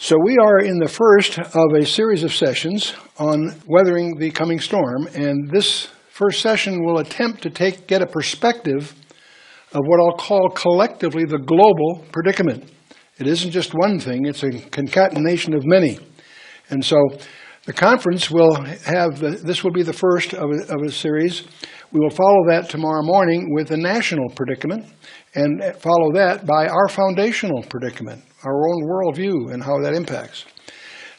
So we are in the first of a series of sessions on weathering the coming storm, and this first session will attempt to get a perspective of what I'll call collectively the global predicament. It isn't just one thing, it's a concatenation of many. And so the conference will have, this will be the first of a series. We will follow that tomorrow morning with the national predicament, and follow that by our foundational predicament, our own worldview and how that impacts.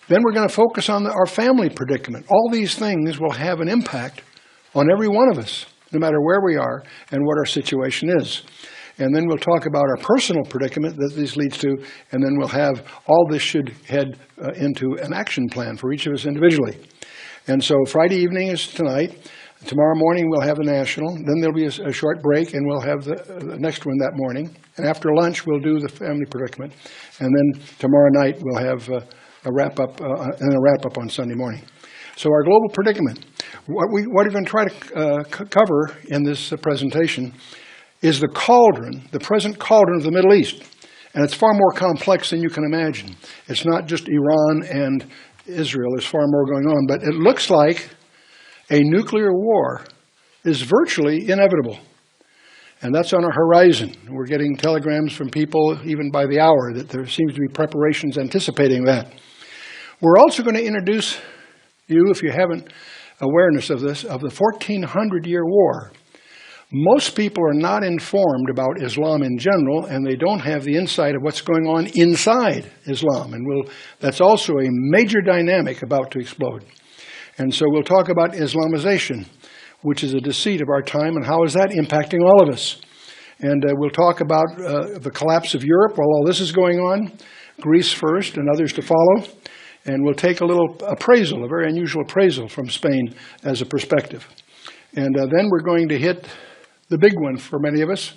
Then we're going to focus on our family predicament. All these things will have an impact on every one of us, no matter where we are and what our situation is. And then we'll talk about our personal predicament that this leads to, and then we'll have all this should head into an action plan for each of us individually. And so Friday evening is tonight. Tomorrow morning we'll have the national. Then there'll be a short break, and we'll have the next one that morning. And after lunch we'll do the family predicament. And then tomorrow night we'll have a wrap-up and a wrap-up on Sunday morning. So our global predicament, what we're going to try to cover in this presentation is the cauldron, the present cauldron of the Middle East. And it's far more complex than you can imagine. It's not just Iran and Israel. There's far more going on. But it looks like a nuclear war is virtually inevitable. And that's on our horizon. We're getting telegrams from people, even by the hour, that there seems to be preparations anticipating that. We're also going to introduce you, if you haven't awareness of this, of the 1400-year war. Most people are not informed about Islam in general, and they don't have the insight of what's going on inside Islam. And that's also a major dynamic about to explode. And so we'll talk about Islamization, which is a deceit of our time, and how is that impacting all of us. And we'll talk about the collapse of Europe while all this is going on, Greece first and others to follow. And we'll take a little appraisal, a very unusual appraisal from Spain as a perspective. And then we're going to hit the big one for many of us,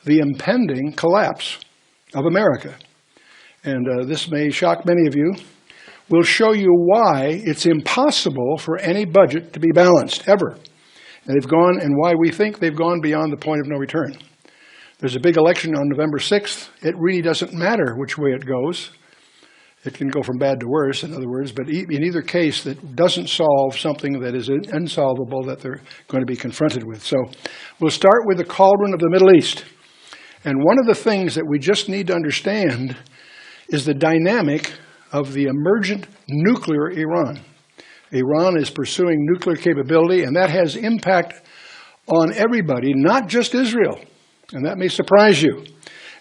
the impending collapse of America. And this may shock many of you. We'll show you why it's impossible for any budget to be balanced, ever. And they've gone, and why we think they've gone beyond the point of no return. There's a big election on November 6th. It really doesn't matter which way it goes. It can go from bad to worse, in other words, but in either case, that doesn't solve something that is unsolvable that they're going to be confronted with. So we'll start with the cauldron of the Middle East. And one of the things that we just need to understand is the dynamic of the emergent nuclear Iran. Iran is pursuing nuclear capability, and that has impact on everybody, not just Israel. And that may surprise you.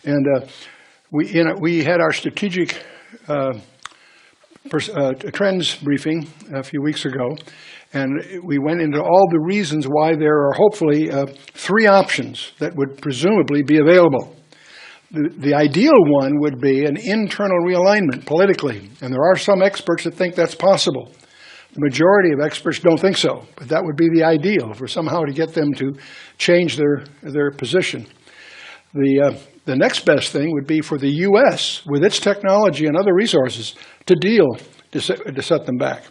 And we had our strategic trends briefing a few weeks ago, and we went into all the reasons why there are hopefully 3 options that would presumably be available. The ideal one would be an internal realignment politically, and there are some experts that think that's possible. The majority of experts don't think so, but that would be the ideal, for somehow to get them to change their position. The next best thing would be for the U.S., with its technology and other resources, to set them back.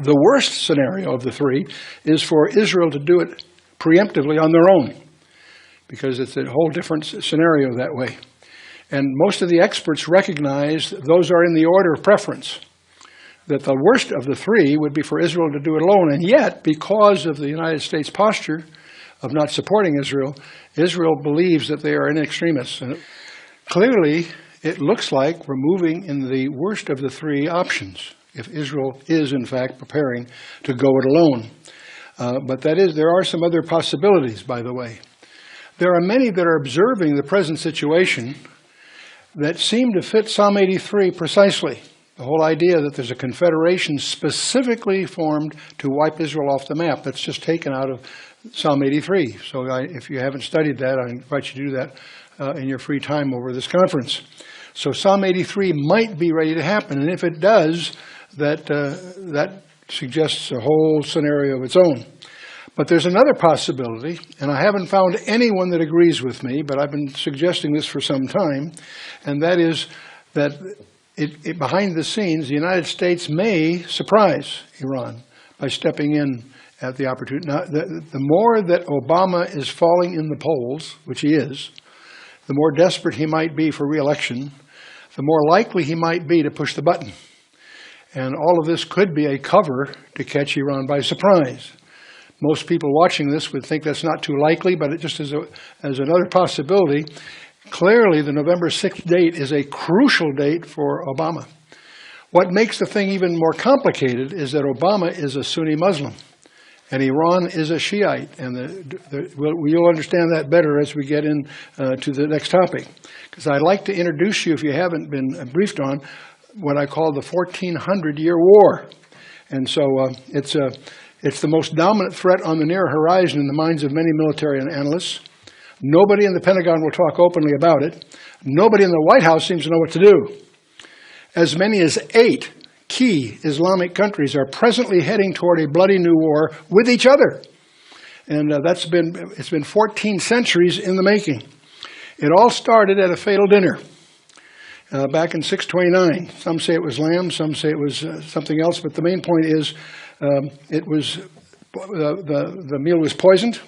The worst scenario of the 3 is for Israel to do it preemptively on their own, because it's a whole different scenario that way. And most of the experts recognize those are in the order of preference, that the worst of the 3 would be for Israel to do it alone. And yet, because of the United States posture of not supporting Israel, Israel believes that they are in extremis. And clearly, it looks like we're moving in the worst of the 3 options, if Israel is, in fact, preparing to go it alone. But there are some other possibilities, by the way. There are many that are observing the present situation that seem to fit Psalm 83 precisely. The whole idea that there's a confederation specifically formed to wipe Israel off the map. That's just taken out of Psalm 83. So if you haven't studied that, I invite you to do that in your free time over this conference. So Psalm 83 might be ready to happen. And if it does, that suggests a whole scenario of its own. But there's another possibility, and I haven't found anyone that agrees with me, but I've been suggesting this for some time, and that is that behind the scenes, the United States may surprise Iran by stepping in at the opportunity. Now, the more that Obama is falling in the polls, which he is, the more desperate he might be for re-election, the more likely he might be to push the button. And all of this could be a cover to catch Iran by surprise. Most people watching this would think that's not too likely, but it just as another possibility. Clearly, the November 6th date is a crucial date for Obama. What makes the thing even more complicated is that Obama is a Sunni Muslim, and Iran is a Shiite, and you'll understand that better as we get to the next topic. Because I'd like to introduce you, if you haven't been briefed on, what I call the 1400-year war. And so it's the most dominant threat on the near horizon in the minds of many military analysts. Nobody in the Pentagon will talk openly about it. Nobody in the White House seems to know what to do. As many as 8 key Islamic countries are presently heading toward a bloody new war with each other. And it's been 14 centuries in the making. It all started at a fatal dinner back in 629. Some say it was lamb, some say it was something else, but the main point is the meal was poisoned.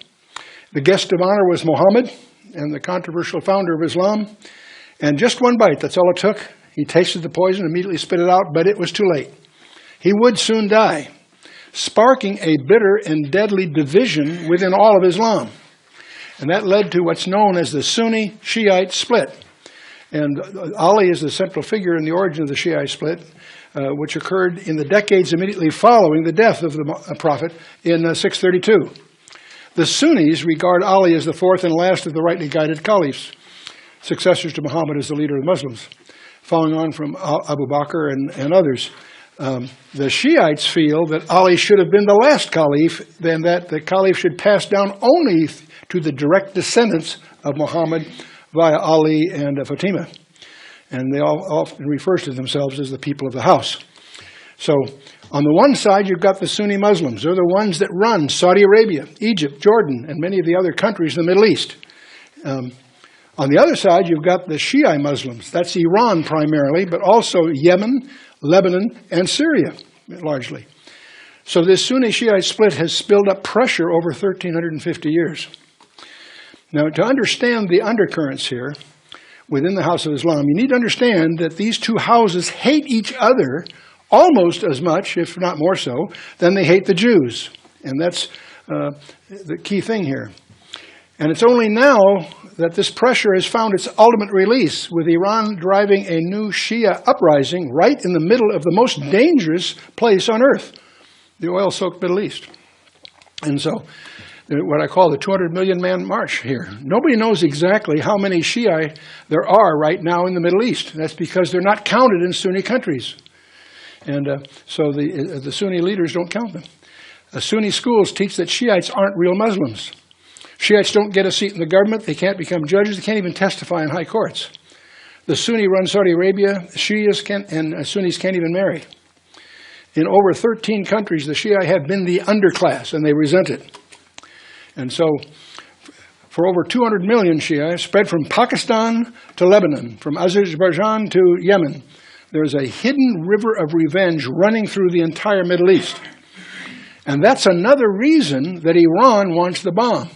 The guest of honor was Muhammad, and the controversial founder of Islam. And just one bite, that's all it took. He tasted the poison, immediately spit it out, but it was too late. He would soon die, sparking a bitter and deadly division within all of Islam. And that led to what's known as the Sunni-Shiite split. And Ali is the central figure in the origin of the Shiite split, which occurred in the decades immediately following the death of the Prophet in 632. The Sunnis regard Ali as the fourth and last of the rightly guided caliphs, successors to Muhammad as the leader of the Muslims, following on from Abu Bakr and others. The Shiites feel that Ali should have been the last caliph, then that the caliph should pass down only to the direct descendants of Muhammad via Ali and Fatima. And they all often refer to themselves as the people of the house. So on the one side, you've got the Sunni Muslims. They're the ones that run Saudi Arabia, Egypt, Jordan, and many of the other countries in the Middle East. On the other side, you've got the Shia Muslims. That's Iran primarily, but also Yemen, Lebanon, and Syria, largely. So this Sunni-Shiite split has spilled up pressure over 1,350 years. Now, to understand the undercurrents here within the House of Islam, you need to understand that these two houses hate each other almost as much, if not more so, than they hate the Jews. And that's the key thing here. And it's only now that this pressure has found its ultimate release, with Iran driving a new Shia uprising right in the middle of the most dangerous place on earth, the oil-soaked Middle East. And so, what I call the 200 million man march here. Nobody knows exactly how many Shia there are right now in the Middle East. That's because they're not counted in Sunni countries. And so the Sunni leaders don't count them. Sunni schools teach that Shiites aren't real Muslims. Shiites don't get a seat in the government. They can't become judges. They can't even testify in high courts. The Sunni run Saudi Arabia. Shias and Sunnis can't even marry. In over 13 countries, the Shia have been the underclass, and they resent it. And so, for over 200 million Shia, spread from Pakistan to Lebanon, from Azerbaijan to Yemen, there's a hidden river of revenge running through the entire Middle East. And that's another reason that Iran wants the bomb.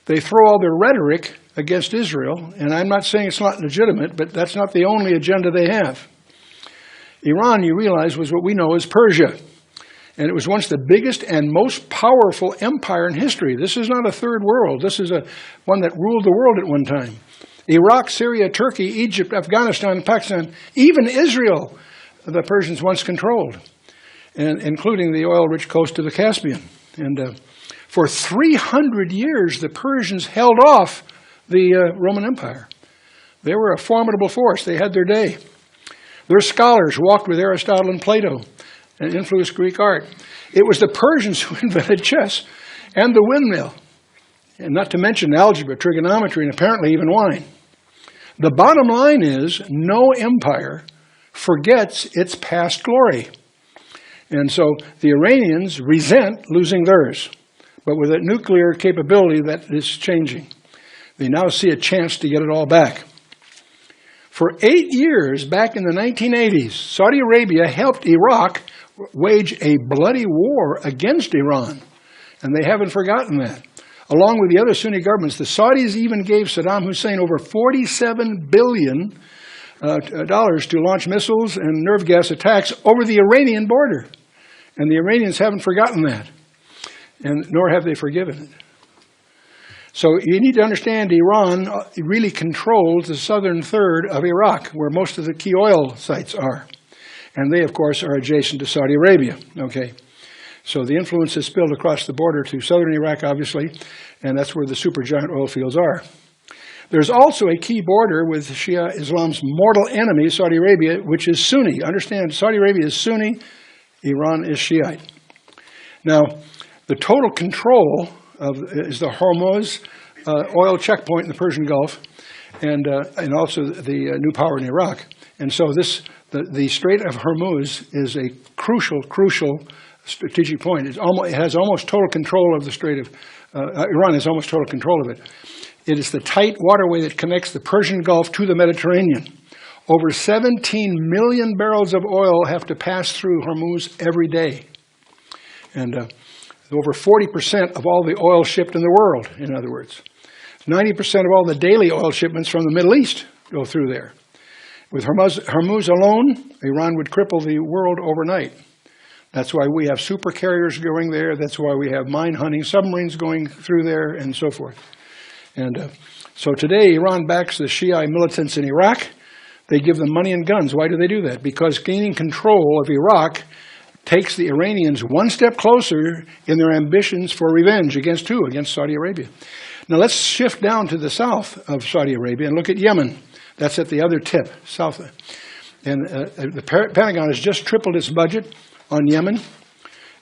They throw all their rhetoric against Israel, and I'm not saying it's not legitimate, but that's not the only agenda they have. Iran, you realize, was what we know as Persia. And it was once the biggest and most powerful empire in history. This is not a third world. This is one that ruled the world at one time. Iraq, Syria, Turkey, Egypt, Afghanistan, Pakistan, even Israel, the Persians once controlled, and including the oil-rich coast of the Caspian. And for 300 years, the Persians held off the Roman Empire. They were a formidable force. They had their day. Their scholars walked with Aristotle and Plato and influenced Greek art. It was the Persians who invented chess and the windmill, and not to mention algebra, trigonometry, and apparently even wine. The bottom line is no empire forgets its past glory. And so the Iranians resent losing theirs. But with a nuclear capability, that is changing. They now see a chance to get it all back. For 8 years, back in the 1980s, Saudi Arabia helped Iraq wage a bloody war against Iran. And they haven't forgotten that. Along with the other Sunni governments, the Saudis even gave Saddam Hussein over $47 billion dollars to launch missiles and nerve gas attacks over the Iranian border. And the Iranians haven't forgotten that, and nor have they forgiven it. So you need to understand Iran really controls the southern third of Iraq, where most of the key oil sites are. And they, of course, are adjacent to Saudi Arabia. Okay. So the influence is spilled across the border to southern Iraq, obviously, and that's where the supergiant oil fields are. There's also a key border with Shia Islam's mortal enemy, Saudi Arabia, which is Sunni. Understand, Saudi Arabia is Sunni, Iran is Shiite. Now, the total control is the Hormuz oil checkpoint in the Persian Gulf, and also the new power in Iraq. And so the Strait of Hormuz is a crucial strategic point. It has almost total control of the Strait of Iran has almost total control of it. It is the tight waterway that connects the Persian Gulf to the Mediterranean. Over 17 million barrels of oil have to pass through Hormuz every day. And over 40% of all the oil shipped in the world, in other words. 90% of all the daily oil shipments from the Middle East go through there. With Hormuz alone, Iran would cripple the world overnight. That's why we have super carriers going there. That's why we have mine-hunting submarines going through there, and so forth. And so today, Iran backs the Shia militants in Iraq. They give them money and guns. Why do they do that? Because gaining control of Iraq takes the Iranians one step closer in their ambitions for revenge. Against who? Against Saudi Arabia. Now let's shift down to the south of Saudi Arabia and look at Yemen. That's at the other tip, south. And the Pentagon has just tripled its budget on Yemen.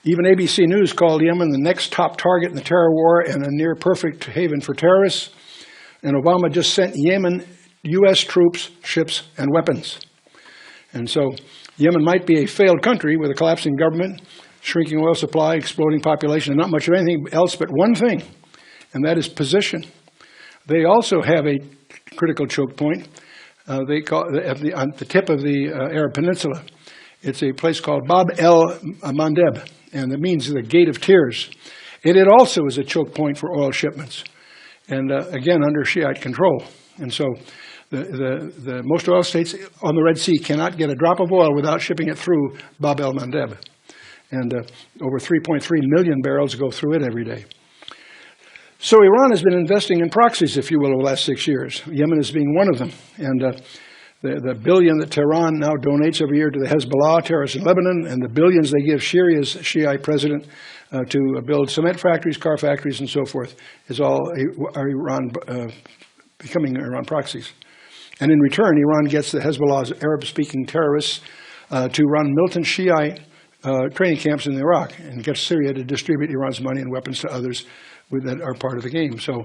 Even ABC News called Yemen the next top target in the terror war and a near perfect haven for terrorists. And Obama just sent Yemen U.S. troops, ships, and weapons. And so Yemen might be a failed country with a collapsing government, shrinking oil supply, exploding population, and not much of anything else but one thing, and that is position. They also have a critical choke point. They call on the tip of the Arab Peninsula. It's a place called Bab el-Mandeb, and it means the Gate of Tears. And it also is a choke point for oil shipments, and again under Shiite control. And so the most oil states on the Red Sea cannot get a drop of oil without shipping it through Bab el-Mandeb. And over 3.3 million barrels go through it every day. So Iran has been investing in proxies, if you will, over the last 6 years. Yemen is being one of them. And the billion that Tehran now donates every year to the Hezbollah terrorists in Lebanon, and the billions they give Syria's Shiite president to build cement factories, car factories, and so forth, is all Iran becoming Iran proxies. And in return, Iran gets the Hezbollah's Arab-speaking terrorists to run militant Shiite training camps in Iraq, and gets Syria to distribute Iran's money and weapons to others that are part of the game. So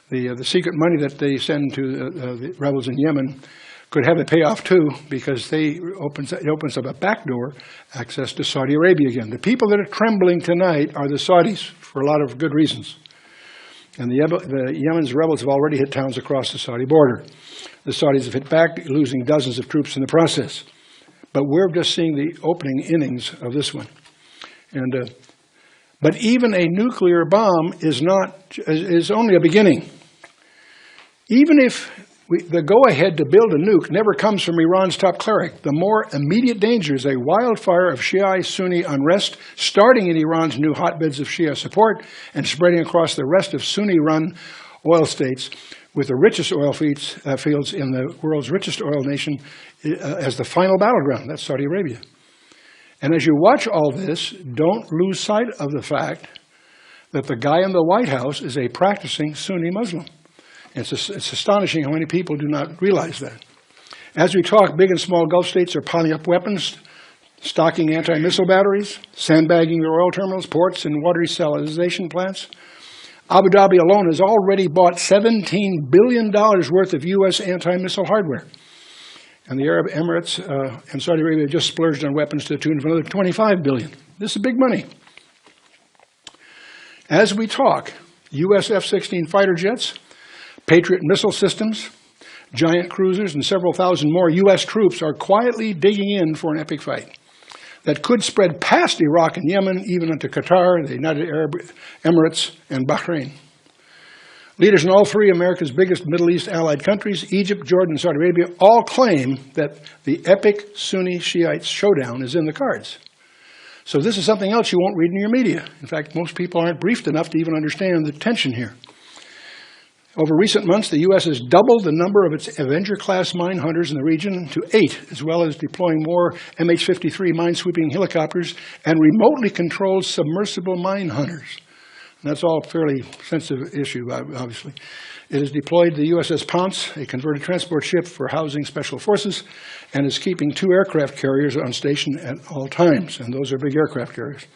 the secret money that they send to the rebels in Yemen could have a payoff too, because it opens up a backdoor access to Saudi Arabia again. The people that are trembling tonight are the Saudis, for a lot of good reasons. And the Yemen's rebels have already hit towns across the Saudi border. The Saudis have hit back, losing dozens of troops in the process. But we're just seeing the opening innings of this one. And but even a nuclear bomb is only a beginning. Even if the go-ahead to build a nuke never comes from Iran's top cleric, the more immediate danger is a wildfire of Shia-Sunni unrest, starting in Iran's new hotbeds of Shia support and spreading across the rest of Sunni-run oil states, with the richest oil fields in the world's richest oil nation as the final battleground. That's Saudi Arabia. And as you watch all this, don't lose sight of the fact that the guy in the White House is a practicing Sunni Muslim. It's astonishing how many people do not realize that. As we talk, big and small Gulf states are piling up weapons, stocking anti-missile batteries, sandbagging their oil terminals, ports, and water desalination plants. Abu Dhabi alone has already bought $17 billion worth of U.S. anti-missile hardware. And the Arab Emirates and Saudi Arabia just splurged on weapons to the tune of another $25 billion. This is big money. As we talk, U.S. F-16 fighter jets, Patriot missile systems, giant cruisers, and several thousand more U.S. troops are quietly digging in for an epic fight that could spread past Iraq and Yemen, even into Qatar, the United Arab Emirates, and Bahrain. Leaders in all three of America's biggest Middle East allied countries, Egypt, Jordan, and Saudi Arabia, all claim that the epic Sunni-Shiite showdown is in the cards. So this is something else you won't read in your media. In fact, most people aren't briefed enough to even understand the tension here. Over recent months, the U.S. has doubled the number of its Avenger-class mine hunters in the region to 8, as well as deploying more MH-53 mine-sweeping helicopters and remotely controlled submersible mine hunters. And that's all a fairly sensitive issue, obviously. It has deployed the USS Ponce, a converted transport ship for housing special forces, and is keeping 2 aircraft carriers on station at all times, and those are big aircraft carriers.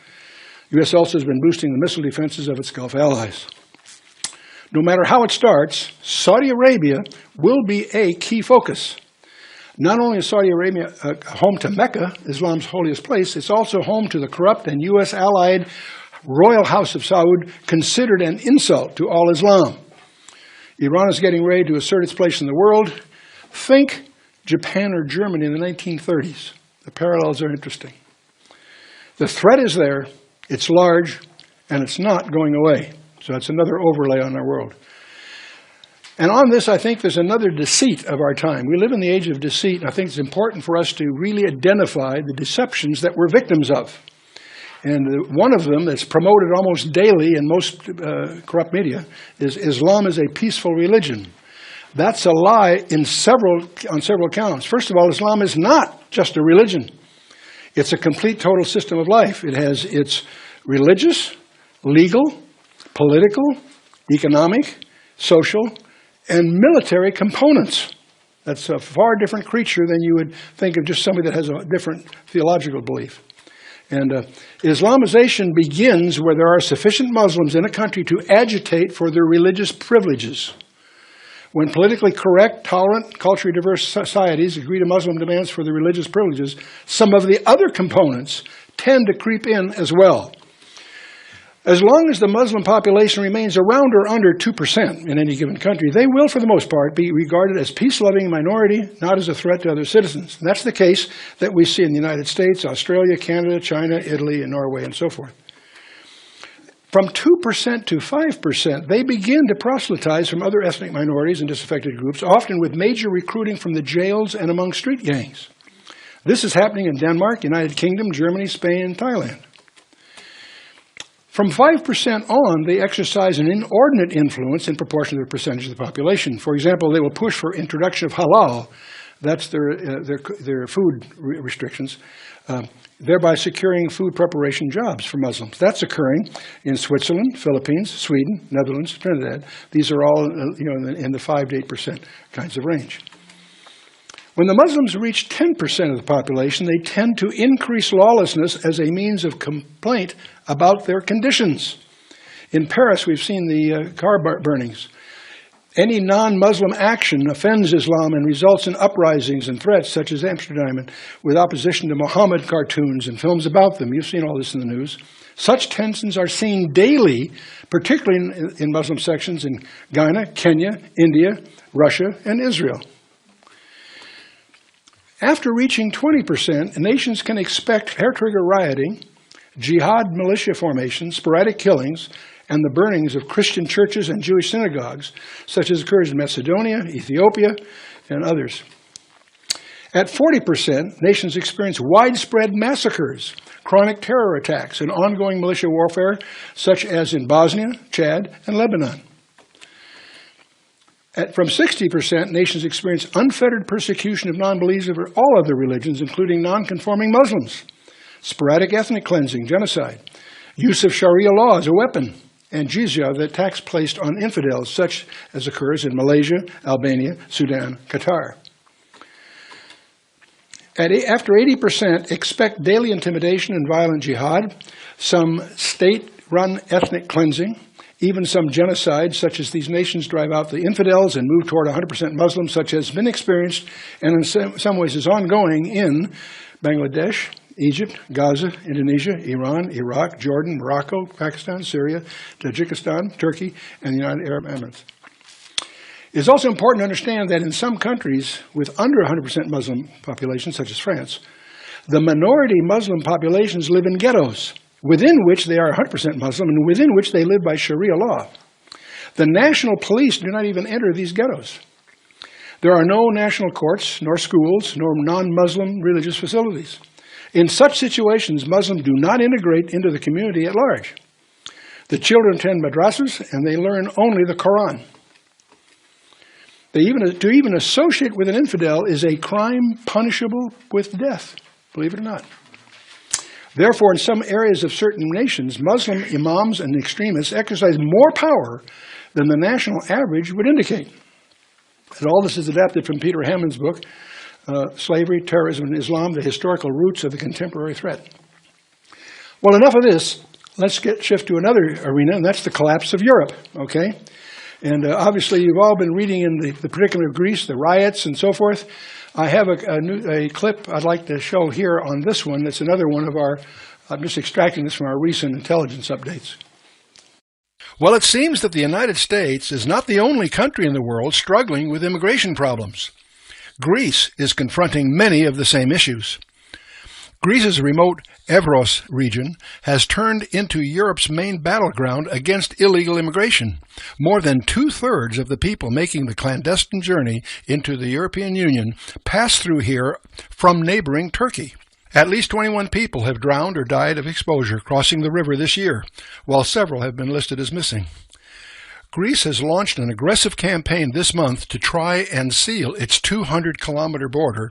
The U.S. also has been boosting the missile defenses of its Gulf allies. No matter how it starts, Saudi Arabia will be a key focus. Not only is Saudi Arabia home to Mecca, Islam's holiest place, it's also home to the corrupt and U.S. allied Royal House of Saud, considered an insult to all Islam. Iran is getting ready to assert its place in the world. Think Japan or Germany in the 1930s. The parallels are interesting. The threat is there, it's large, and it's not going away. So that's another overlay on our world. And on this, I think there's another deceit of our time. We live in the age of deceit, and I think it's important for us to really identify the deceptions that we're victims of. And one of them that's promoted almost daily in most corrupt media is Islam is a peaceful religion. That's a lie on several counts. First of all, Islam is not just a religion. It's a complete, total system of life. It has its religious, legal, political, economic, social, and military components. That's a far different creature than you would think of just somebody that has a different theological belief. And Islamization begins where there are sufficient Muslims in a country to agitate for their religious privileges. When politically correct, tolerant, culturally diverse societies agree to Muslim demands for their religious privileges, some of the other components tend to creep in as well. As long as the Muslim population remains around or under 2% in any given country, they will, for the most part, be regarded as peace-loving minority, not as a threat to other citizens. And that's the case that we see in the United States, Australia, Canada, China, Italy, and Norway, and so forth. From 2% to 5%, they begin to proselytize from other ethnic minorities and disaffected groups, often with major recruiting from the jails and among street gangs. This is happening in Denmark, United Kingdom, Germany, Spain, and Thailand. From 5% on, they exercise an inordinate influence in proportion to the percentage of the population. For example, they will push for introduction of halal, that's their food restrictions, thereby securing food preparation jobs for Muslims. That's occurring in Switzerland, Philippines, Sweden, Netherlands, Trinidad. These are all in the 5 to 8% kinds of range. When the Muslims reach 10% of the population, they tend to increase lawlessness as a means of complaint about their conditions. In Paris, we've seen the car burnings. Any non-Muslim action offends Islam and results in uprisings and threats, such as Amsterdam, and with opposition to Muhammad cartoons and films about them. You've seen all this in the news. Such tensions are seen daily, particularly in Muslim sections in Ghana, Kenya, India, Russia, and Israel. After reaching 20%, nations can expect hair-trigger rioting, jihad militia formations, sporadic killings, and the burnings of Christian churches and Jewish synagogues, such as occurs in Macedonia, Ethiopia, and others. At 40%, nations experience widespread massacres, chronic terror attacks, and ongoing militia warfare, such as in Bosnia, Chad, and Lebanon. From 60%, nations experience unfettered persecution of non-believers of all other religions, including non-conforming Muslims, sporadic ethnic cleansing, genocide, use of Sharia law as a weapon, and jizya, the tax placed on infidels, such as occurs in Malaysia, Albania, Sudan, Qatar. After 80%, expect daily intimidation and violent jihad, some state-run ethnic cleansing, even some genocide, such as these nations drive out the infidels and move toward 100% Muslims, such as has been experienced and in some ways is ongoing in Bangladesh, Egypt, Gaza, Indonesia, Iran, Iraq, Jordan, Morocco, Pakistan, Syria, Tajikistan, Turkey, and the United Arab Emirates. It is also important to understand that in some countries with under 100% Muslim populations, such as France, the minority Muslim populations live in ghettos, within which they are 100% Muslim and within which they live by Sharia law. The national police do not even enter these ghettos. There are no national courts, nor schools, nor non-Muslim religious facilities. In such situations, Muslims do not integrate into the community at large. The children attend madrasas, and they learn only the Quran. To even associate with an infidel is a crime punishable with death, believe it or not. Therefore, in some areas of certain nations, Muslim imams and extremists exercise more power than the national average would indicate. And all this is adapted from Peter Hammond's book, Slavery, Terrorism, and Islam, The Historical Roots of the Contemporary Threat. Well, enough of this. Let's shift to another arena, and that's the collapse of Europe, okay? And obviously, you've all been reading in the Predicament of Greece, the riots and so forth. I have a clip I'd like to show here on this one. That's another one of our, I'm just extracting this from our recent intelligence updates. Well, it seems that the United States is not the only country in the world struggling with immigration problems. Greece is confronting many of the same issues. Greece's remote Evros region has turned into Europe's main battleground against illegal immigration. More than 2/3 of the people making the clandestine journey into the European Union pass through here from neighboring Turkey. At least 21 people have drowned or died of exposure crossing the river this year, while several have been listed as missing. Greece has launched an aggressive campaign this month to try and seal its 200-kilometer border,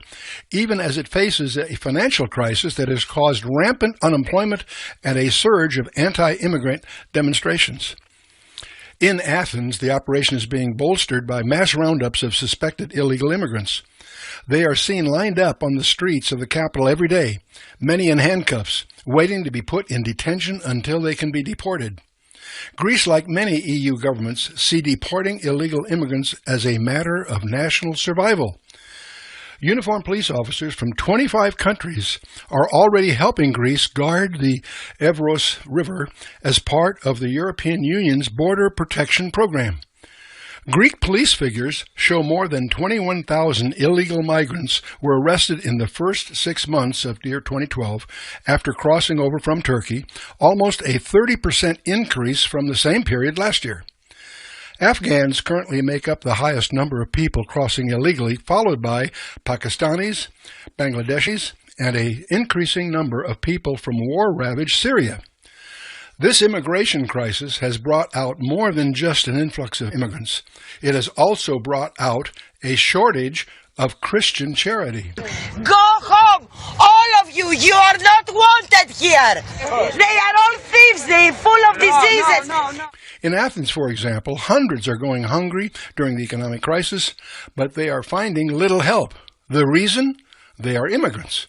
even as it faces a financial crisis that has caused rampant unemployment and a surge of anti-immigrant demonstrations. In Athens, the operation is being bolstered by mass roundups of suspected illegal immigrants. They are seen lined up on the streets of the capital every day, many in handcuffs, waiting to be put in detention until they can be deported. Greece, like many EU governments, see deporting illegal immigrants as a matter of national survival. Uniformed police officers from 25 countries are already helping Greece guard the Evros River as part of the European Union's border protection program. Greek police figures show more than 21,000 illegal migrants were arrested in the first 6 months of the year 2012 after crossing over from Turkey, almost a 30% increase from the same period last year. Afghans currently make up the highest number of people crossing illegally, followed by Pakistanis, Bangladeshis, and an increasing number of people from war-ravaged Syria. This immigration crisis has brought out more than just an influx of immigrants. It has also brought out a shortage of Christian charity. Go home! All of you! You are not wanted here! They are all thieves! They are full of diseases! No. In Athens, for example, hundreds are going hungry during the economic crisis, but they are finding little help. The reason? They are immigrants.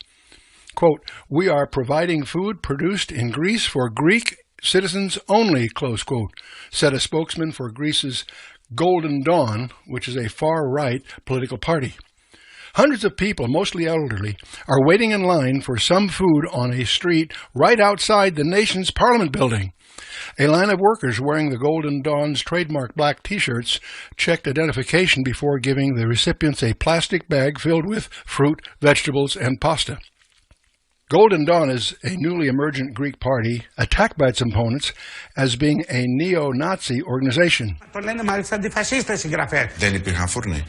Quote, "We are providing food produced in Greece for Greek citizens only," close quote, said a spokesman for Greece's Golden Dawn, which is a far-right political party. Hundreds of people, mostly elderly, are waiting in line for some food on a street right outside the nation's parliament building. A line of workers wearing the Golden Dawn's trademark black T-shirts checked identification before giving the recipients a plastic bag filled with fruit, vegetables, and pasta. Golden Dawn is a newly emergent Greek party attacked by its opponents as being a neo-Nazi organization. Δεν υπήρχαν φούρνοι.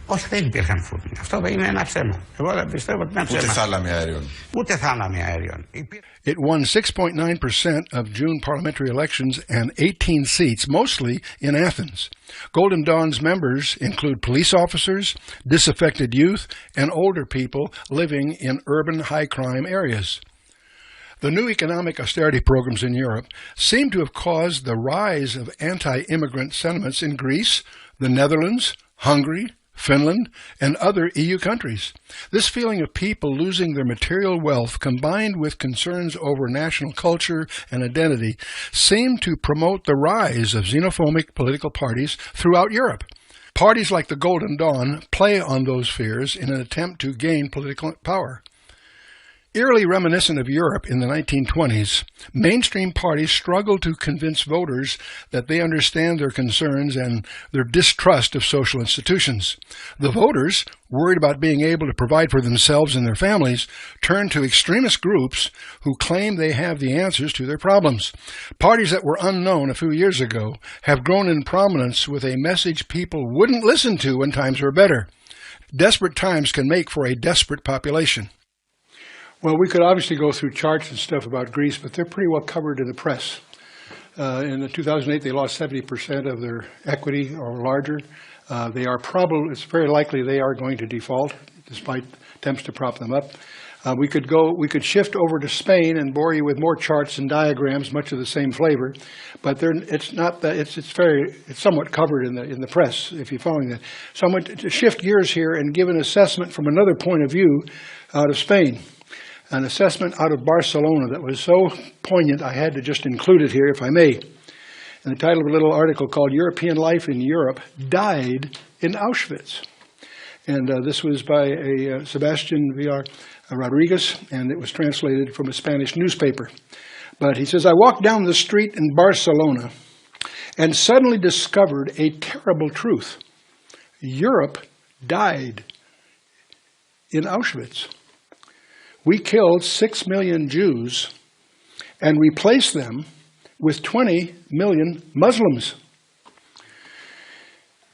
Όχι, δεν υπήρχαν φούρνοι. Αυτό είναι ένα ψέμα. Εγώ δεν πιστεύω ότι είναι ψέμα. Ούτε θάλαμοι αέριων. Ούτε θάλαμοι αέριων. It won 6.9% of June parliamentary elections and 18 seats, mostly in Athens. Golden Dawn's members include police officers, disaffected youth, and older people living in urban high-crime areas. The new economic austerity programs in Europe seem to have caused the rise of anti-immigrant sentiments in Greece, the Netherlands, Hungary, Finland, and other EU countries. This feeling of people losing their material wealth combined with concerns over national culture and identity seem to promote the rise of xenophobic political parties throughout Europe. Parties like the Golden Dawn play on those fears in an attempt to gain political power. Eerily reminiscent of Europe in the 1920s, mainstream parties struggled to convince voters that they understand their concerns and their distrust of social institutions. The voters, worried about being able to provide for themselves and their families, turned to extremist groups who claim they have the answers to their problems. Parties that were unknown a few years ago have grown in prominence with a message people wouldn't listen to when times were better. Desperate times can make for a desperate population. Well, we could obviously go through charts and stuff about Greece, but they're pretty well covered in the press. In the 2008, they lost 70% of their equity or larger. It's very likely they are going to default, despite attempts to prop them up. We could shift over to Spain and bore you with more charts and diagrams, much of the same flavor, but it's somewhat covered in the press if you're following that. So I'm going to shift gears here and give an assessment from another point of view out of Spain. An assessment out of Barcelona that was so poignant I had to just include it here, if I may. And the title of a little article called "European Life in Europe Died in Auschwitz." And this was by Sebastian Villar Rodriguez, and it was translated from a Spanish newspaper. But he says, "I walked down the street in Barcelona and suddenly discovered a terrible truth. Europe died in Auschwitz. We killed 6 million Jews and replaced them with 20 million Muslims.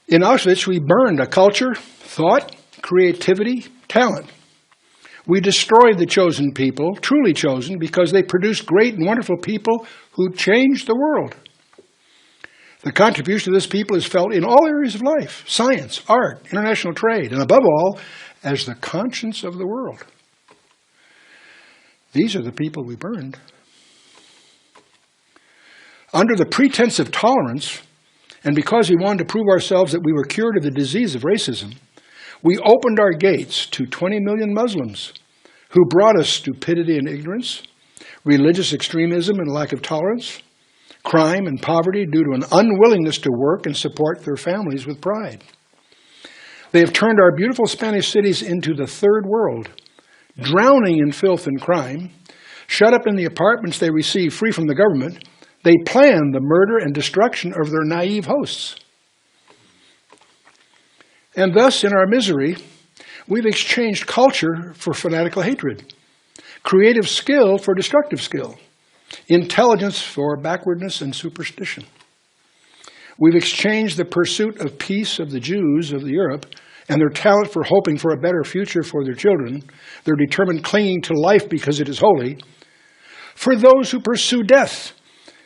In Auschwitz, we burned a culture, thought, creativity, talent. We destroyed the chosen people, truly chosen, because they produced great and wonderful people who changed the world. The contribution of this people is felt in all areas of life: science, art, international trade, and above all, as the conscience of the world. These are the people we burned. Under the pretense of tolerance, and because we wanted to prove ourselves that we were cured of the disease of racism, we opened our gates to 20 million Muslims who brought us stupidity and ignorance, religious extremism and lack of tolerance, crime and poverty due to an unwillingness to work and support their families with pride. They have turned our beautiful Spanish cities into the third world, drowning in filth and crime, shut up in the apartments they receive free from the government. They plan the murder and destruction of their naive hosts. And thus, in our misery, we've exchanged culture for fanatical hatred, creative skill for destructive skill, intelligence for backwardness and superstition. We've exchanged the pursuit of peace of the Jews of Europe and their talent for hoping for a better future for their children, their determined clinging to life because it is holy, for those who pursue death,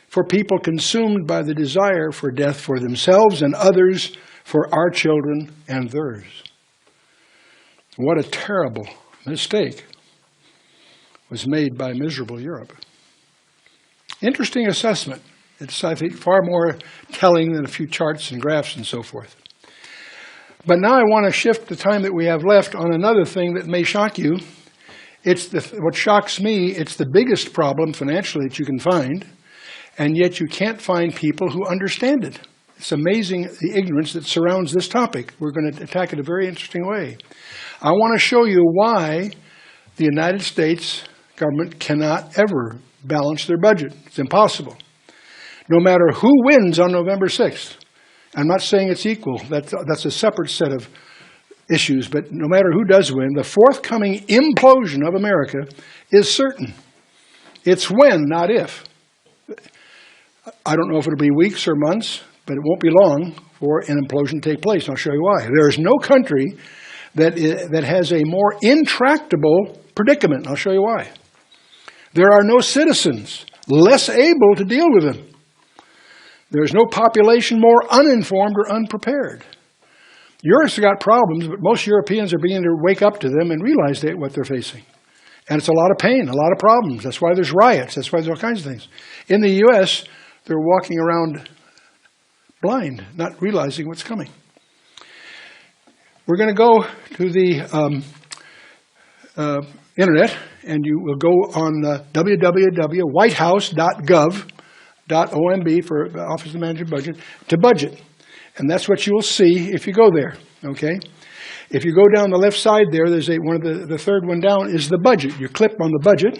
for people consumed by the desire for death for themselves and others, for our children and theirs. What a terrible mistake was made by miserable Europe. Interesting assessment. It's, I think, far more telling than a few charts and graphs and so forth. But now I want to shift the time that we have left on another thing that may shock you. What shocks me, it's the biggest problem financially that you can find, and yet you can't find people who understand it. It's amazing the ignorance that surrounds this topic. We're going to attack it a very interesting way. I want to show you why the United States government cannot ever balance their budget. It's impossible. No matter who wins on November 6th. I'm not saying it's equal. That's a separate set of issues. But no matter who does win, the forthcoming implosion of America is certain. It's when, not if. I don't know if it'll be weeks or months, but it won't be long for an implosion to take place. I'll show you why. There is no country that has a more intractable predicament. I'll show you why. There are no citizens less able to deal with them. There is no population more uninformed or unprepared. Europe's got problems, but most Europeans are beginning to wake up to them and realize what they're facing. And it's a lot of pain, a lot of problems. That's why there's riots. That's why there's all kinds of things. In the U.S., they're walking around blind, not realizing what's coming. We're going to go to the internet, and you will go on www.whitehouse.gov.omb for Office of the Manager Budget to budget. And that's what you will see if you go there, okay? If you go down the left side there, there's the third one down is the budget. You click on the budget,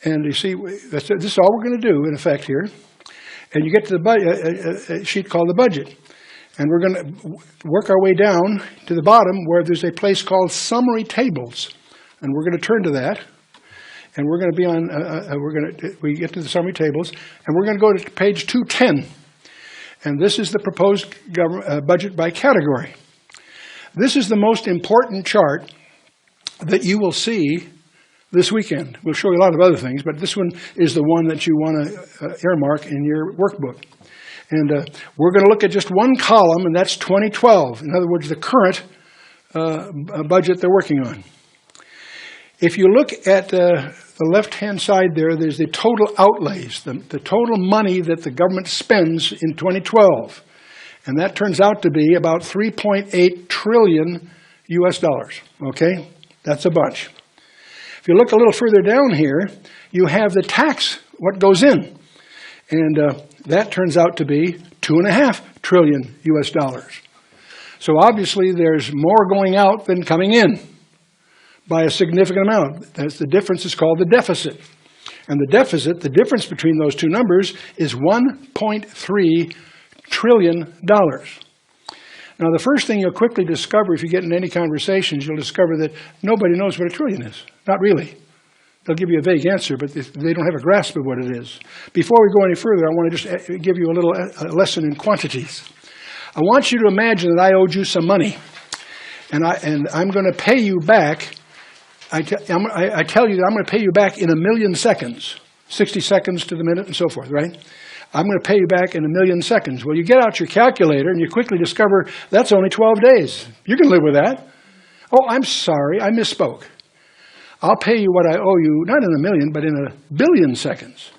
and you see this is all we're going to do in effect here. And you get to the a sheet called the budget. And we're going to work our way down to the bottom where there's a place called Summary Tables. And we're going to turn to that. And we're going to be on, we get to the Summary Tables, and we're going to go to page 210. And this is the proposed budget by category. This is the most important chart that you will see this weekend. We'll show you a lot of other things, but this one is the one that you want to earmark in your workbook. And we're going to look at just one column, and that's 2012. In other words, the current budget they're working on. If you look at the left-hand side there, there's the total outlays, the total money that the government spends in 2012. And that turns out to be about 3.8 trillion US dollars. Okay? That's a bunch. If you look a little further down here, you have the tax, what goes in. And that turns out to be 2.5 trillion US dollars. So obviously there's more going out than coming in by a significant amount. That's the difference is called the deficit. And the deficit, the difference between those two numbers is $1.3 trillion. Now the first thing you'll quickly discover if you get in any conversations, you'll discover that nobody knows what a trillion is. Not really. They'll give you a vague answer, but they don't have a grasp of what it is. Before we go any further, I want to just give you a little lesson in quantities. I want you to imagine that I owed you some money, and I'm going to pay you back. I tell you that I'm going to pay you back in 1,000,000 seconds, 60 seconds to the minute and so forth, right? I'm going to pay you back in 1,000,000 seconds. Well, you get out your calculator and you quickly discover that's only 12 days. You can live with that. Oh, I'm sorry, I misspoke. I'll pay you what I owe you, not in 1,000,000, but in 1,000,000,000 seconds.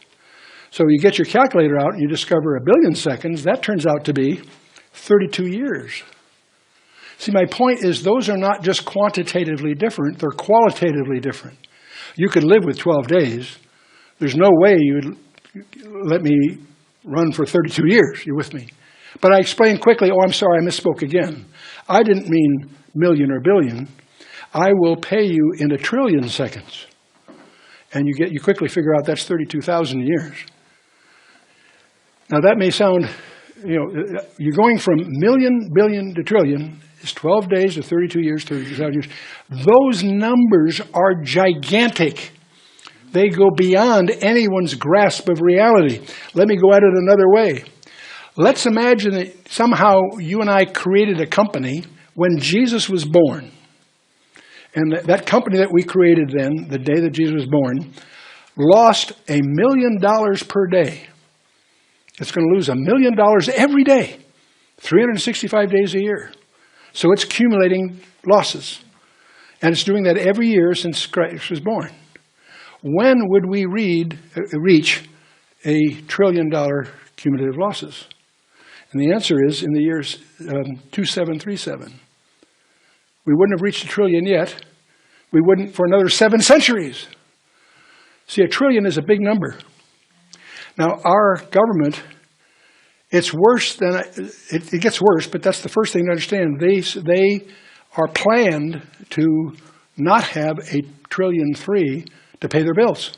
So you get your calculator out and you discover 1,000,000,000 seconds. That turns out to be 32 years. See, my point is those are not just quantitatively different, they're qualitatively different. You could live with 12 days. There's no way you would let me run for 32 years. You with me? But I explained quickly, oh, I'm sorry, I misspoke again. I didn't mean million or billion. I will pay you in 1 trillion seconds. And you quickly figure out that's 32,000 years. Now that may sound, you're going from million, billion to trillion. It's 12 days to 32 years, 32,000 years. Those numbers are gigantic. They go beyond anyone's grasp of reality. Let me go at it another way. Let's imagine that somehow you and I created a company when Jesus was born. And that company that we created then, the day that Jesus was born, lost $1 million per day. It's going to lose $1 million every day, 365 days a year. So it's accumulating losses. And it's doing that every year since Christ was born. When would we reach $1 trillion cumulative losses? And the answer is in the years 2737. We wouldn't have reached 1 trillion yet. We wouldn't for another 7 centuries. See, 1 trillion is a big number. Now, our government, it's worse than, it gets worse, but that's the first thing to understand. They are planned to not have $1.3 trillion to pay their bills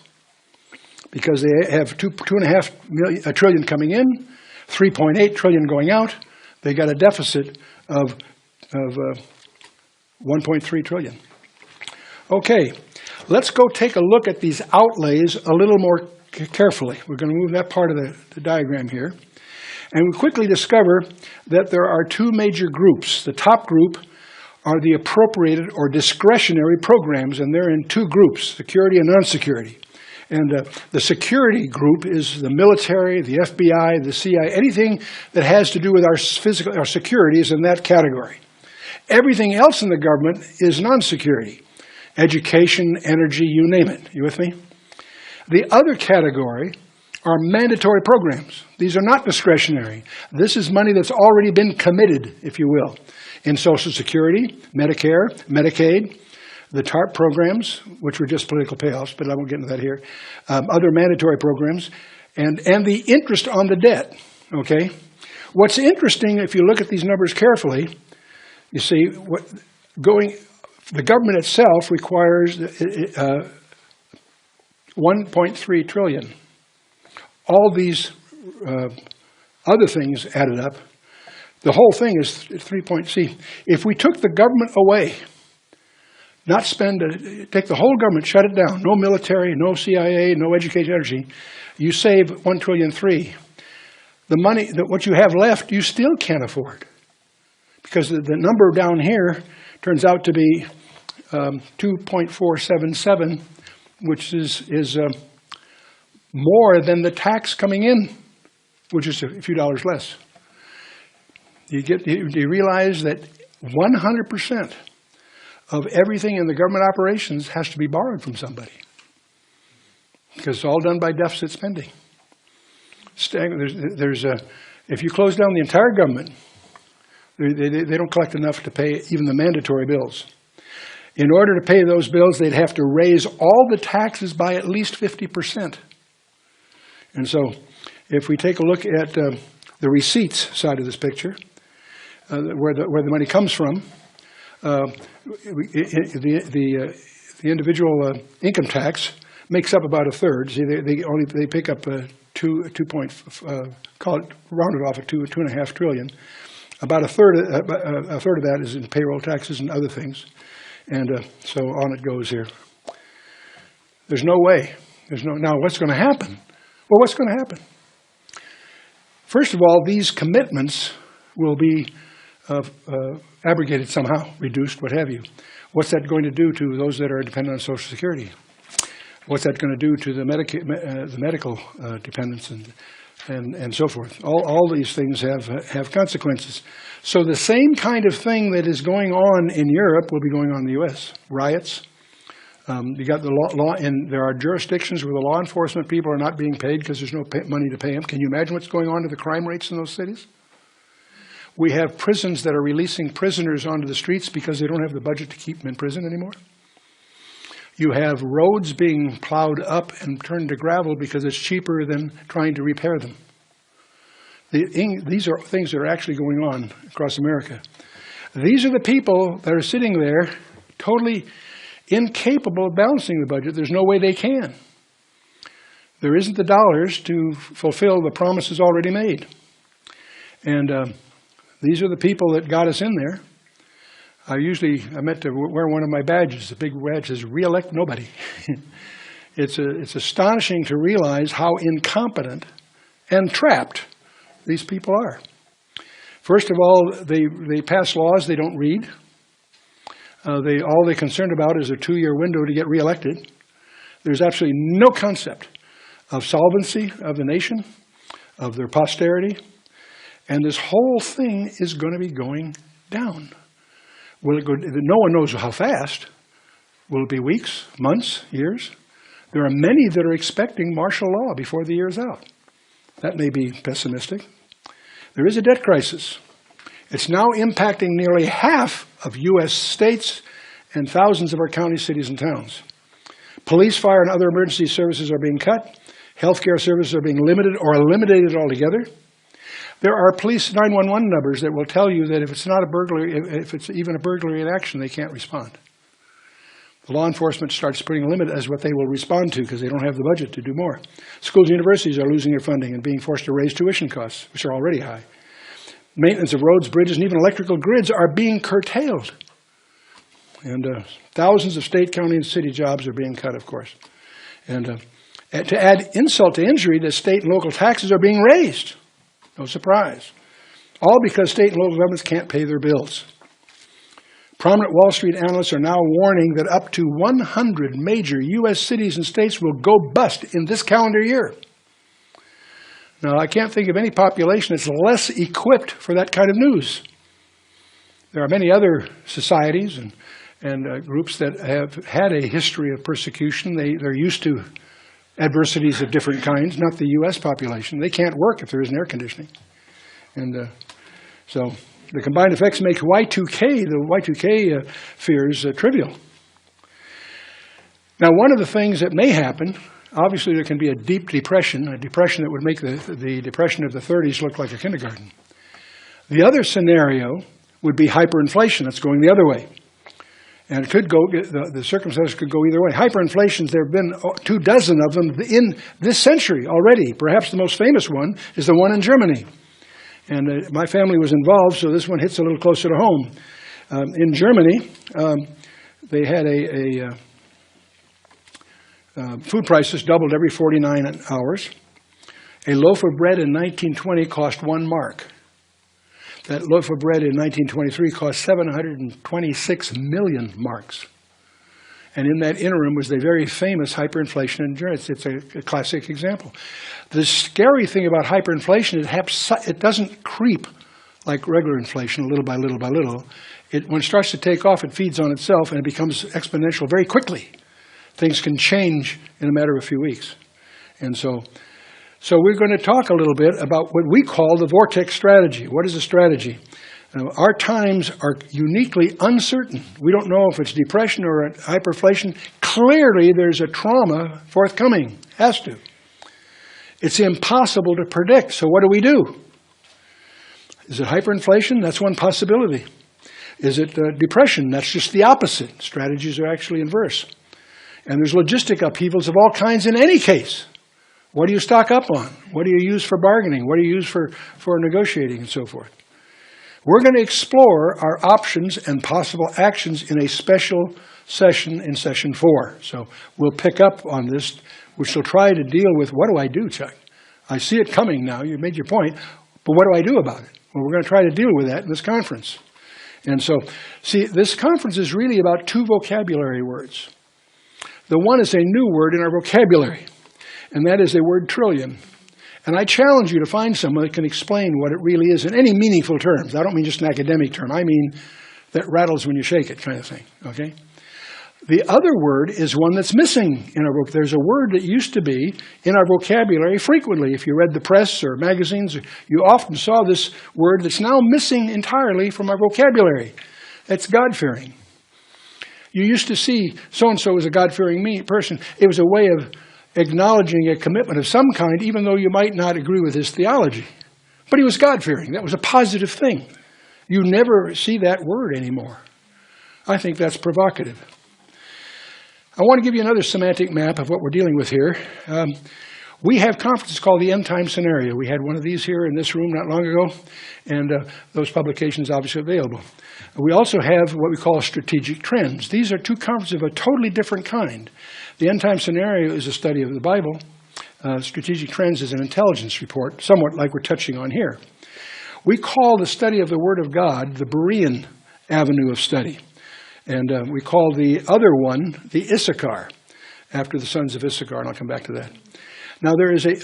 because they have $2.5 trillion coming in, $3.8 trillion going out. They got a deficit of 1.3 trillion. Okay, let's go take a look at these outlays a little more carefully. We're going to move that part of the diagram here. And we quickly discover that there are two major groups. The top group are the appropriated or discretionary programs, and they're in two groups, security and non-security. And the security group is the military, the FBI, the CIA, anything that has to do with our security is in that category. Everything else in the government is non-security. Education, energy, you name it. You with me? The other category are mandatory programs. These are not discretionary. This is money that's already been committed, if you will, in Social Security, Medicare, Medicaid, the TARP programs, which were just political payoffs, but I won't get into that here, other mandatory programs, and the interest on the debt, okay? What's interesting, if you look at these numbers carefully, you see, the government itself requires 1.3 trillion. All these other things added up, the whole thing is 3.C. If we took the government away, take the whole government, shut it down, no military, no CIA, no education, energy, you save 1.3 trillion. The money, what you have left, you still can't afford. Because the number down here turns out to be 2.477, which is more than the tax coming in, which is a few dollars less. Do you realize that 100% of everything in the government operations has to be borrowed from somebody? Because it's all done by deficit spending. If you close down the entire government, they don't collect enough to pay even the mandatory bills. In order to pay those bills, they'd have to raise all the taxes by at least 50%. And so, if we take a look at the receipts side of this picture, where the money comes from, the individual income tax makes up about a third. See, they pick up call it rounded off at 2.5 trillion. About a third of that is in payroll taxes and other things, and so on it goes here. There's no way. Now. What's going to happen? Well, what's going to happen? First of all, these commitments will be abrogated somehow, reduced, what have you. What's that going to do to those that are dependent on Social Security? What's that going to do to the medical dependents and so forth? All these things have consequences. So the same kind of thing that is going on in Europe will be going on in the U.S. Riots. You got the law, and there are jurisdictions where the law enforcement people are not being paid because there's no money to pay them. Can you imagine what's going on to the crime rates in those cities? We have prisons that are releasing prisoners onto the streets because they don't have the budget to keep them in prison anymore. You have roads being plowed up and turned to gravel because it's cheaper than trying to repair them. These are things that are actually going on across America. These are the people that are sitting there totally incapable of balancing the budget. There's no way they can. There isn't the dollars to fulfill the promises already made. And these are the people that got us in there. I meant to wear one of my badges. The big badge says, "Re-elect nobody." It's astonishing to realize how incompetent and trapped these people are. First of all, they pass laws they don't read. All they're concerned about is a 2-year window to get reelected. There's absolutely no concept of solvency of the nation, of their posterity, and this whole thing is going to be going down. Will it go? No one knows how fast. Will it be weeks, months, years? There are many that are expecting martial law before the year's out. That may be pessimistic. There is a debt crisis. It's now impacting nearly half of U.S. states and thousands of our counties, cities, and towns. Police, fire, and other emergency services are being cut. Healthcare services are being limited or eliminated altogether. There are police 911 numbers that will tell you that if it's not a burglary, if it's even a burglary in action, they can't respond. The law enforcement starts putting a limit as what they will respond to because they don't have the budget to do more. Schools and universities are losing their funding and being forced to raise tuition costs, which are already high. Maintenance of roads, bridges, and even electrical grids are being curtailed. And thousands of state, county, and city jobs are being cut, of course. And to add insult to injury, the state and local taxes are being raised. No surprise. All because state and local governments can't pay their bills. Prominent Wall Street analysts are now warning that up to 100 major U.S. cities and states will go bust in this calendar year. Now, I can't think of any population that's less equipped for that kind of news. There are many other societies and groups that have had a history of persecution. They're used to adversities of different kinds, not the U.S. population. They can't work if there isn't air conditioning. And so the combined effects make the Y2K fears trivial. Now, one of the things that may happen, obviously there can be a deep depression, a depression that would make the depression of the 30s look like a kindergarten. The other scenario would be hyperinflation. That's going the other way. And it could go, the circumstances could go either way. Hyperinflations, there have been 24 of them in this century already. Perhaps the most famous one is the one in Germany. And my family was involved, so this one hits a little closer to home. In Germany, they had food prices doubled every 49 hours. A loaf of bread in 1920 cost 1 mark. That loaf of bread in 1923 cost 726 million marks. And in that interim was the very famous hyperinflation in Germany. It's a classic example. The scary thing about hyperinflation is it doesn't creep like regular inflation, little by little by little. When it starts to take off, it feeds on itself and it becomes exponential very quickly. Things can change in a matter of a few weeks. And so we're going to talk a little bit about what we call the vortex strategy. What is a strategy? Our times are uniquely uncertain. We don't know if it's depression or hyperinflation. Clearly, there's a trauma forthcoming. Has to. It's impossible to predict. So what do? Is it hyperinflation? That's one possibility. Is it depression? That's just the opposite. Strategies are actually inverse. And there's logistic upheavals of all kinds in any case. What do you stock up on? What do you use for bargaining? What do you use for negotiating and so forth? We're going to explore our options and possible actions in a special session in session 4. So we'll pick up on this, which will try to deal with, what do I do, Chuck? I see it coming now. You made your point. But what do I do about it? Well, we're going to try to deal with that in this conference. And so, see, this conference is really about 2 vocabulary words. The one is a new word in our vocabulary, and that is the word trillion. And I challenge you to find someone that can explain what it really is in any meaningful terms. I don't mean just an academic term. I mean that rattles when you shake it kind of thing, okay? The other word is one that's missing in our book. There's a word that used to be in our vocabulary frequently. If you read the press or magazines, you often saw this word that's now missing entirely from our vocabulary. That's God-fearing. You used to see so-and-so was a God-fearing person. It was a way of acknowledging a commitment of some kind, even though you might not agree with his theology. But he was God-fearing. That was a positive thing. You never see that word anymore. I think that's provocative. I want to give you another semantic map of what we're dealing with here. We have conferences called the End Time Scenario. We had one of these here in this room not long ago, and those publications are obviously available. We also have what we call strategic trends. These are 2 conferences of a totally different kind. The End Time Scenario is a study of the Bible. Strategic Trends is an intelligence report, somewhat like we're touching on here. We call the study of the Word of God the Berean avenue of study. And we call the other one the Issachar, after the sons of Issachar, and I'll come back to that. Now,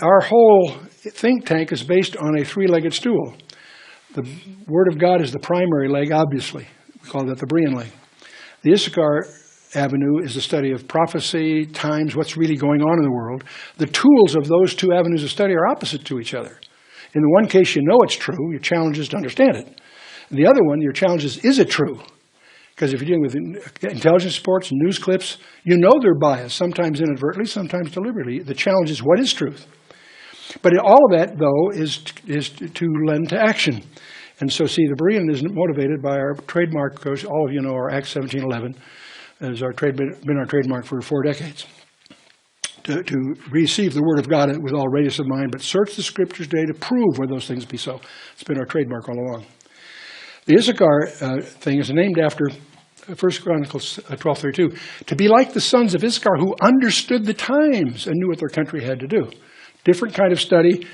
our whole think tank is based on a 3-legged stool. The Word of God is the primary leg, obviously. We call that the Berean leg. The Issachar avenue is the study of prophecy, times, what's really going on in the world. The tools of those 2 avenues of study are opposite to each other. In the one case, you know it's true. Your challenge is to understand it. In the other one, your challenge is it true? Because if you're dealing with intelligence reports and news clips, you know they're biased, sometimes inadvertently, sometimes deliberately. The challenge is, what is truth? But all of that, though, is to lend to action. And so, see, the Berean is motivated by our trademark, because all of you know our Acts 17:11 has been our trademark for 4 decades. To receive the Word of God with all readiness of mind, but search the Scriptures today to prove whether those things be so. It's been our trademark all along. The Issachar thing is named after 1 Chronicles 12:32, to be like the sons of Issachar who understood the times and knew what their country had to do. Different kind of study,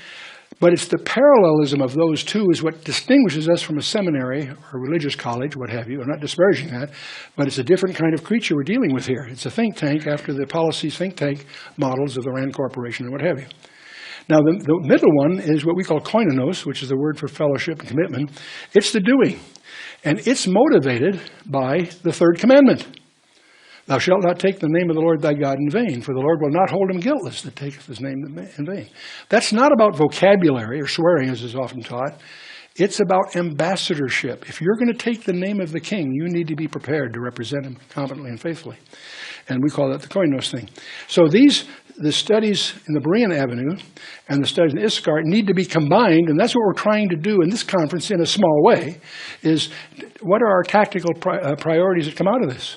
but it's the parallelism of those 2 is what distinguishes us from a seminary or religious college, what have you. I'm not disparaging that, but it's a different kind of creature we're dealing with here. It's a think tank after the policy think tank models of the Rand Corporation and what have you. Now, the middle one is what we call koinonos, which is the word for fellowship and commitment. It's the doing, and it's motivated by the 3rd commandment. Thou shalt not take the name of the Lord thy God in vain, for the Lord will not hold him guiltless that taketh his name in vain. That's not about vocabulary or swearing, as is often taught. It's about ambassadorship. If you're going to take the name of the king, you need to be prepared to represent him competently and faithfully. And we call that the koinos thing. So the studies in the Berean avenue and the studies in Issachar need to be combined, and that's what we're trying to do in this conference in a small way, is what are our tactical priorities that come out of this?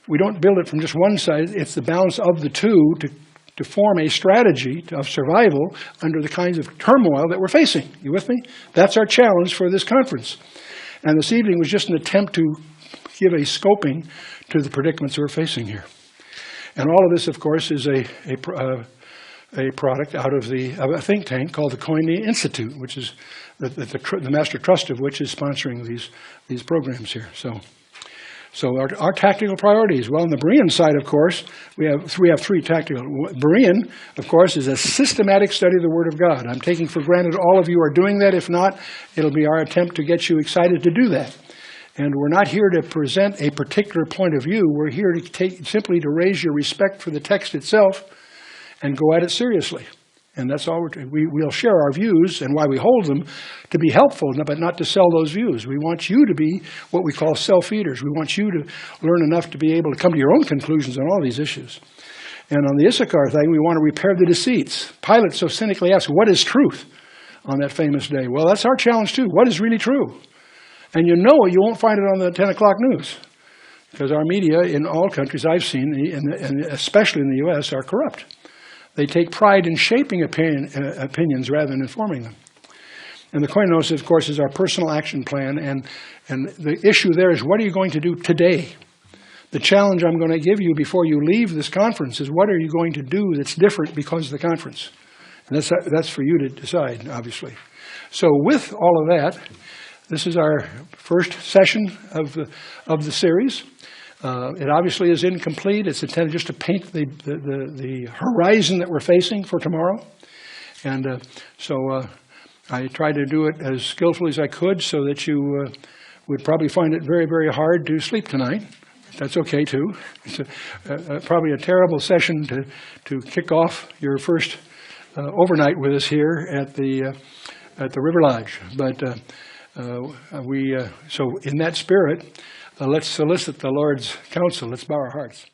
we don't build it from just one side. It's the balance of the two to form a strategy of survival under the kinds of turmoil that we're facing. You with me? That's our challenge for this conference. And this evening was just an attempt to give a scoping to the predicaments we're facing here. And all of this, of course, is a product out of a think tank called the Koine Institute, which is the master trust of which is sponsoring these programs here. So our tactical priorities. Well, on the Berean side, of course, we have three tactical. Berean, of course, is a systematic study of the Word of God. I'm taking for granted all of you are doing that. If not, it'll be our attempt to get you excited to do that. And we're not here to present a particular point of view. We're here to simply to raise your respect for the text itself and go at it seriously. And that's all we'll share our views and why we hold them to be helpful, but not to sell those views. We want you to be what we call self-feeders. We want you to learn enough to be able to come to your own conclusions on all these issues. And on the Issachar thing, we want to repair the deceits. Pilate so cynically asked, what is truth on that famous day? Well, that's our challenge too. What is really true? And you won't find it on the 10 o'clock news, because our media in all countries I've seen, and especially in the U.S., are corrupt. They take pride in shaping opinions rather than informing them. And the koinos, of course, is our personal action plan. And the issue there is, what are you going to do today? The challenge I'm going to give you before you leave this conference is, what are you going to do that's different because of the conference? And that's for you to decide, obviously. So with all of that, this is our first session of the series. It obviously is incomplete. It's intended just to paint the horizon that we're facing for tomorrow. And so I tried to do it as skillfully as I could so that you would probably find it very, very hard to sleep tonight. That's okay, too. It's probably a terrible session to kick off your first overnight with us here at the River Lodge. But so in that spirit, let's solicit the Lord's counsel. Let's bow our hearts.